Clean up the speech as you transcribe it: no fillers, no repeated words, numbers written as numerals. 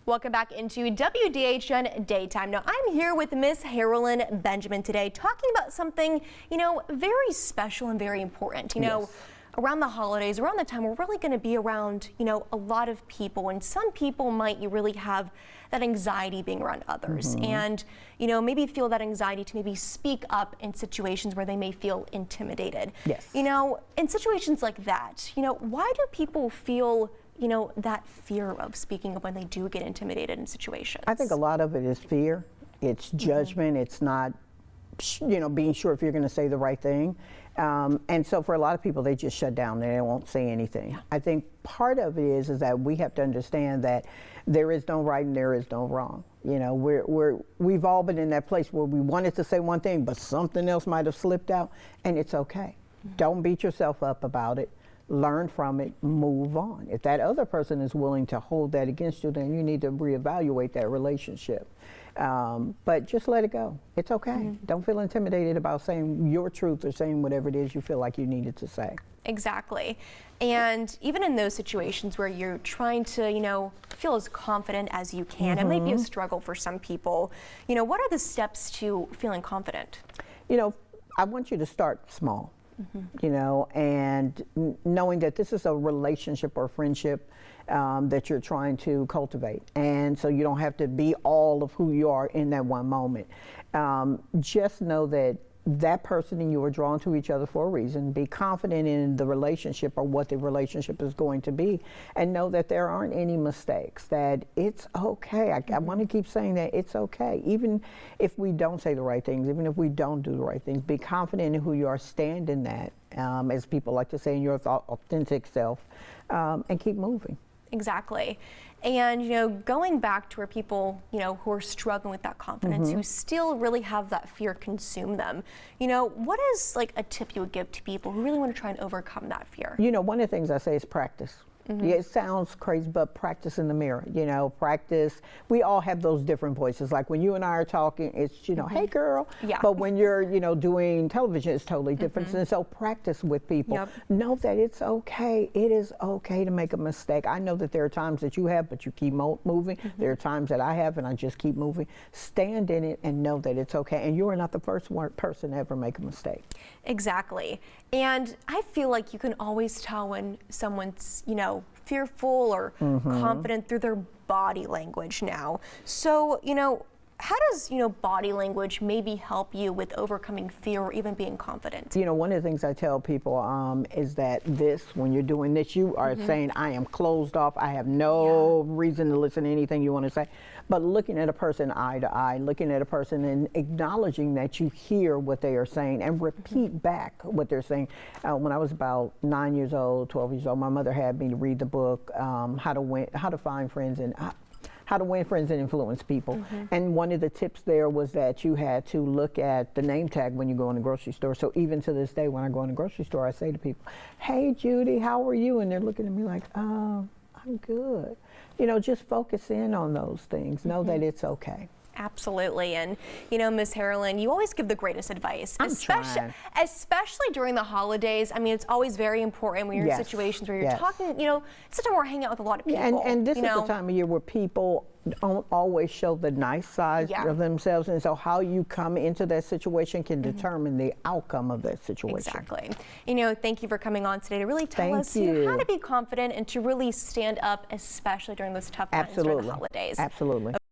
Welcome back into WDHN Daytime. Now, I'm here with Miss Harolyn Benjamin today talking about something, very special and very important. Around the holidays, around the time, we're really going to be around, a lot of people, and some people might really have that anxiety being around others and, maybe feel that anxiety to maybe speak up in situations where they may feel intimidated. Yes. In situations like that, why do people feel that fear of speaking up when they do get intimidated in situations? I think a lot of it is fear. It's judgment. It's not, being sure if you're going to say the right thing. And so for a lot of people, they just shut down and they won't say anything. Yeah. I think part of it is that we have to understand that there is no right and there is no wrong. We've all been in that place where we wanted to say one thing, but something else might have slipped out, and it's okay. Don't beat yourself up about it. Learn from it, move on. If that other person is willing to hold that against you, then you need to reevaluate that relationship. But just let it go. It's okay. Don't feel intimidated about saying your truth or saying whatever it is you feel like you needed to say. Exactly. And even in those situations where you're trying to, feel as confident as you can, it might be a struggle for some people. What are the steps to feeling confident? I want you to start small. And knowing that this is a relationship or friendship that you're trying to cultivate. And so you don't have to be all of who you are in that one moment. Just know that that person and you are drawn to each other for a reason. Be confident in the relationship or what the relationship is going to be, and know that there aren't any mistakes, that it's okay. I want to keep saying that it's okay. Even if we don't say the right things, even if we don't do the right things, be confident in who you are, stand in that, as people like to say, in your authentic self, and keep moving. Exactly. And, going back to where people, who are struggling with that confidence, who still really have that fear consume them, what is like a tip you would give to people who really want to try and overcome that fear? One of the things I say is practice. Yeah, it sounds crazy, but practice in the mirror, practice. We all have those different voices. Like when you and I are talking, it's, hey girl. Yeah. But when you're, doing television, it's totally different. And so practice with people. Yep. Know that it's okay. It is okay to make a mistake. I know that there are times that you have, but you keep moving. There are times that I have, and I just keep moving. Stand in it and know that it's okay. And you are not the first person to ever make a mistake. Exactly. And I feel like you can always tell when someone's, fearful or confident through their body language now. So, how does, body language maybe help you with overcoming fear or even being confident? One of the things I tell people is that when you're doing this, you are saying, I am closed off. I have no reason to listen to anything you want to say. But looking at a person eye to eye, looking at a person and acknowledging that you hear what they are saying and repeat back what they're saying. When I was about 9 years old, 12 years old, my mother had me to read the book, How to Find Friends and How to Win Friends and Influence People. And one of the tips there was that you had to look at the name tag when you go in the grocery store. So even to this day, when I go in the grocery store, I say to people, hey, Judy, how are you? And they're looking at me like, I'm good. Just focus in on those things. Know that it's okay. Absolutely. And, Ms. Harolyn, you always give the greatest advice, especially during the holidays. I mean, it's always very important when you're in situations where you're talking, it's such a more hanging out with a lot of people. And this is the time of year where people don't always show the nice side of themselves. And so how you come into that situation can determine the outcome of that situation. Exactly. Thank you for coming on today to really tell us how to be confident and to really stand up, especially during those tough times during the holidays. Absolutely.